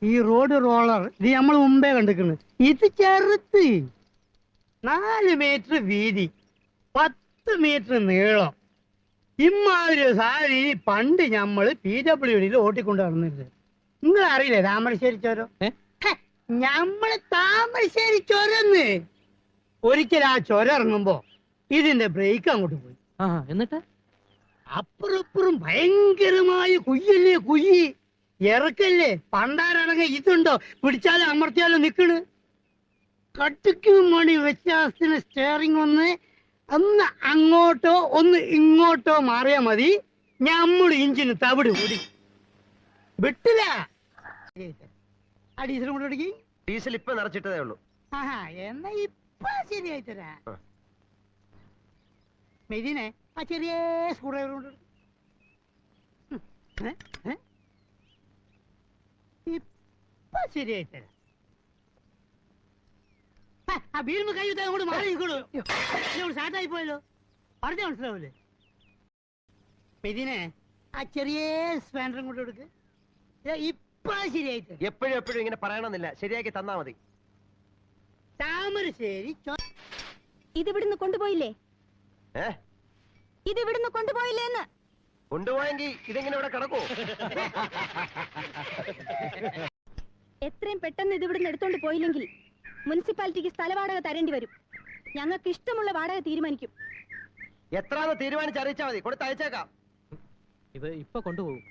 ഈ road roller ഇത് നമ്മൾ മുമ്പേ കണ്ടിരിക്കുന്നു. ഇത് ചെറുത്ത് 4 മീറ്റർ വീതി, 10 മീറ്റർ നീളം. ഇമ്മാതിരി സാരി പണ്ട് ഞമ്മള് PWDയിൽ ഓട്ടിക്കൊണ്ട് നടന്നിരുന്നത്. നിങ്ങൾ അറിയില്ലേ താമരശ്ശേരി ചോരം? ഞമ്മള് താമരശ്ശേരി ചൊരന്ന്. ഒരിക്കൽ ആ ചൊരം ഇറങ്ങുമ്പോ ഇതിന്റെ ബ്രേക്ക് അങ്ങോട്ട് പോയി. എന്നിട്ട് അപ്പുറപ്പുറം ഭയങ്കരമായ കുയ്യല്ലേ, കുയ്യി ഇറക്കല്ലേ. പണ്ടാരടങ്ങ ഇതുണ്ടോ, പിടിച്ചാലും അമർത്തിയാലും നിക്കണ്. കട്ടിക്കും മണി വ്യത്യാസത്തിന് സ്റ്റെയറിംഗ് ഒന്ന് അങ്ങോട്ടോ ഒന്ന് ഇങ്ങോട്ടോ മാറിയാ മതി, ഞമ്മള് ഇഞ്ചിന് തവിട് കൂടി വിട്ടില്ല. ആ ഡീസൽ കൊണ്ട് പിടിക്കും. ഡീസൽ ഇപ്പൊ നിറച്ചിട്ടതേ ഉള്ളൂ. ആഹാ, എന്നാ ഇപ്പൊ ശരിയായി തരാ. മെതിനെ ആ ചെറിയ സ്ക്രൂ ഡ്രൈവർ കൊണ്ട് ഇപ്പൊ ശരിയായി തരാം. ആ വീഴുമ്പോ കൈ വിട്ടാൽ അങ്ങോട്ട് മാറി നിൽക്കണു. സ്റ്റാർട്ടായി പോയല്ലോ, പറഞ്ഞ മനസ്സിലാവൂലേ? മെതിനെ ആ ചെറിയ സ്പാൻഡറും കൊണ്ട് കൊടുക്ക്. ഇപ്പൊ ശരിയായി തരാം. എപ്പോഴും എപ്പോഴും ഇങ്ങനെ പറയണമെന്നില്ല, ശരിയാക്കി തന്നാ മതി. താമരശ്ശേരി ഇതിവിടുന്ന് കൊണ്ടുപോയില്ലേ? ഇതിവിടുന്ന് കൊണ്ടുപോയില്ലേന്ന്? കൊണ്ടുപോയെങ്കിൽ ഇതെങ്ങനെ ഇവിടെ കിടക്കൂ? എത്രയും പെട്ടെന്ന് ഇതിവിടുന്ന് എടുത്തോണ്ട് പോയില്ലെങ്കിൽ മുനിസിപ്പാലിറ്റിക്ക് സ്ഥലവാടക തരേണ്ടി വരും. ഞങ്ങൾക്ക് ഇഷ്ടമുള്ള വാടക തീരുമാനിക്കും. എത്രാന്ന് തീരുമാനിച്ചറിയിച്ചാ മതി, കൊടുത്തയച്ചേക്കാം. ഇത് ഇപ്പൊ കൊണ്ടുപോകും.